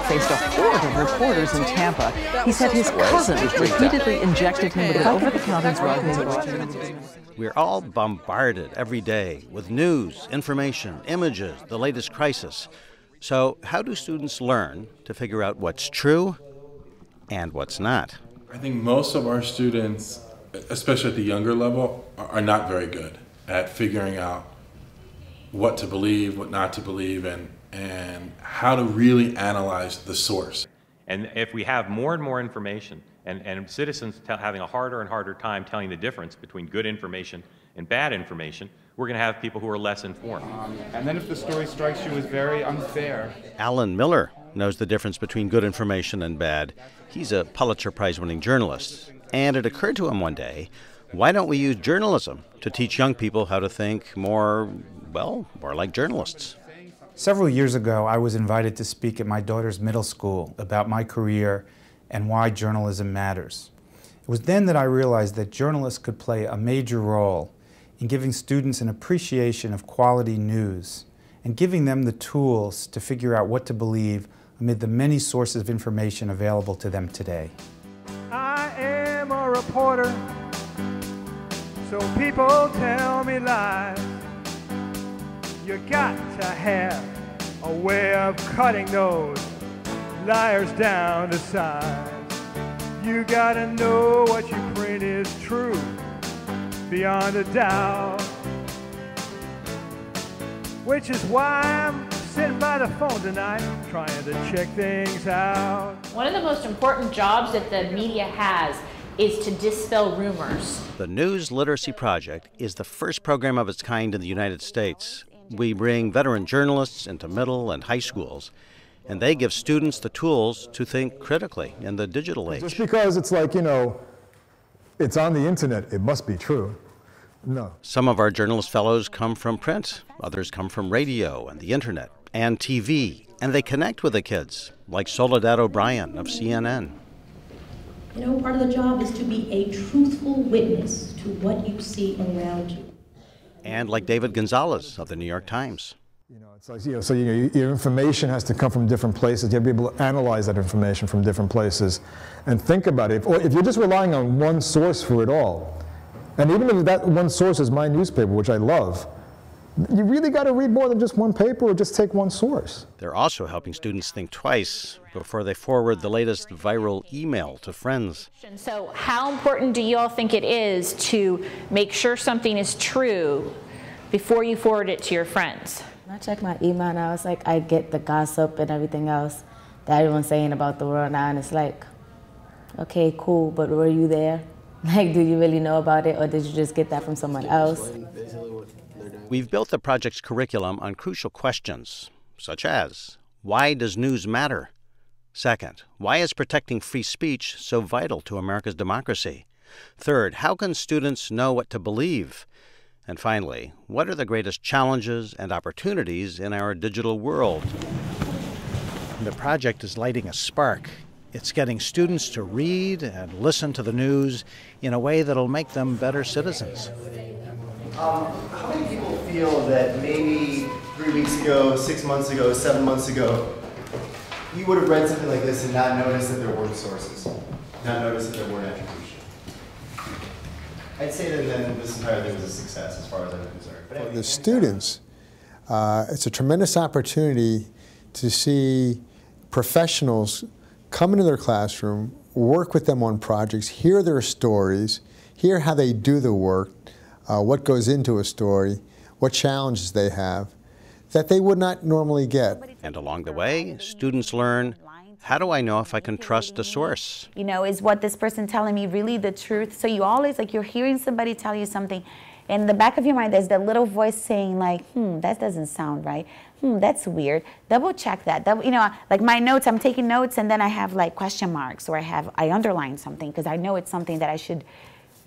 faced a horde of reporters in Tampa. He said his cousin repeatedly injected him with over-the-counter drugs. We're all bombarded every day with news, information, images, the latest crisis. So how do students learn to figure out what's true and what's not? I think most of our students, especially at the younger level, are not very good at figuring out what to believe, what not to believe, and how to really analyze the source. And if we have more and more information, and citizens having a harder and harder time telling the difference between good information and bad information, we're going to have people who are less informed. And then if the story strikes you as very unfair. Alan Miller knows the difference between good information and bad. He's a Pulitzer Prize-winning journalist. And it occurred to him one day, why don't we use journalism to teach young people how to think more like journalists? Several years ago, I was invited to speak at my daughter's middle school about my career and why journalism matters. It was then that I realized that journalists could play a major role in giving students an appreciation of quality news and giving them the tools to figure out what to believe amid the many sources of information available to them today. I am a reporter, so people tell me lies. You got to have a way of cutting those liars down to size. You gotta know what you print is true, beyond a doubt. Which is why I'm sitting by the phone tonight, trying to check things out. One of the most important jobs that the media has is to dispel rumors. The News Literacy Project is the first program of its kind in the United States. We bring veteran journalists into middle and high schools, and they give students the tools to think critically in the digital age. Just because it's like, it's on the internet, it must be true. No. Some of our journalist fellows come from print, others come from radio and the internet and TV, and they connect with the kids, like Soledad O'Brien of CNN. Part of the job is to be a truthful witness to what you see around you. And like David Gonzalez of the New York Times. It's like, your information has to come from different places. You have to be able to analyze that information from different places and think about it. Or if you're just relying on one source for it all, and even if that one source is my newspaper, which I love, you really got to read more than just one paper or just take one source. They're also helping students think twice before they forward the latest viral email to friends. So how important do you all think it is to make sure something is true before you forward it to your friends? When I check my email now, it's like I get the gossip and everything else that everyone's saying about the world now, and it's like, okay, cool, but were you there? Like, do you really know about it, or did you just get that from someone else? We've built the project's curriculum on crucial questions, such as, why does news matter? Second, why is protecting free speech so vital to America's democracy? Third, how can students know what to believe? And finally, what are the greatest challenges and opportunities in our digital world? The project is lighting a spark. It's getting students to read and listen to the news in a way that'll make them better citizens. How many people feel that maybe 3 weeks ago, 6 months ago, 7 months ago, you would have read something like this and not noticed that there weren't sources, not noticed that there weren't attribution? I'd say that then this entire thing was a success as far as I'm concerned. For the students, it's a tremendous opportunity to see professionals come into their classroom, work with them on projects, hear their stories, hear how they do the work, what goes into a story, what challenges they have, that they would not normally get. And along the way, students learn, how do I know if I can trust a source? Is what this person telling me really the truth? So you always, you're hearing somebody tell you something, in the back of your mind, there's that little voice saying that doesn't sound right. That's weird. Double check that. Like my notes, I'm taking notes, and then I have question marks, or I underline something because I know it's something that I should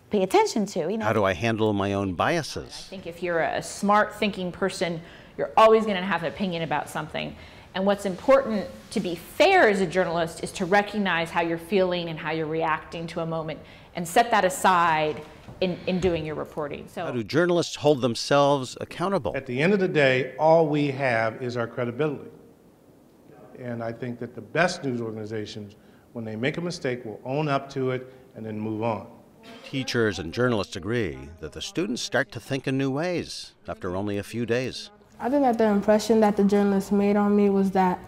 pay attention to. How do I handle my own biases? I think if you're a smart thinking person, you're always going to have an opinion about something. And what's important to be fair as a journalist is to recognize how you're feeling and how you're reacting to a moment and set that aside in doing your reporting. So, how do journalists hold themselves accountable? At the end of the day, all we have is our credibility. And I think that the best news organizations, when they make a mistake, will own up to it and then move on. Teachers and journalists agree that the students start to think in new ways after only a few days. I think that the impression that the journalists made on me was that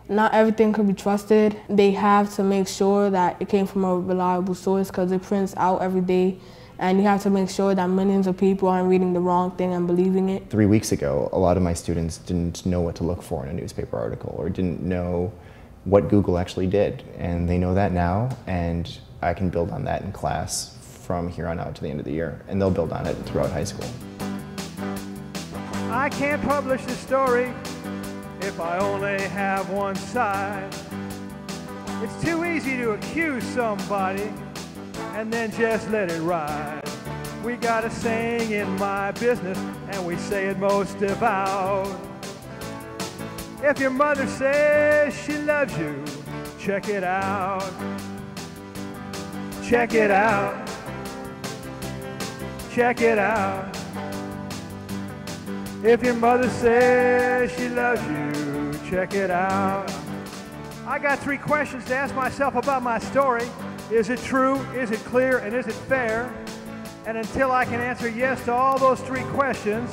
not everything could be trusted. They have to make sure that it came from a reliable source because it prints out every day, and you have to make sure that millions of people aren't reading the wrong thing and believing it. 3 weeks ago, a lot of my students didn't know what to look for in a newspaper article or didn't know what Google actually did, and they know that now, and I can build on that in class from here on out to the end of the year, and they'll build on it throughout high school. I can't publish the story if I only have one side. It's too easy to accuse somebody and then just let it ride. We got a saying in my business, and we say it most devout. If your mother says she loves you, check it out. Check it out. Check it out. If your mother says she loves you, check it out. I got 3 questions to ask myself about my story. Is it true? Is it clear? And is it fair? And until I can answer yes to all those 3 questions,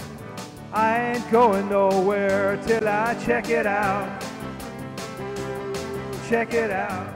I ain't going nowhere till I check it out. Check it out.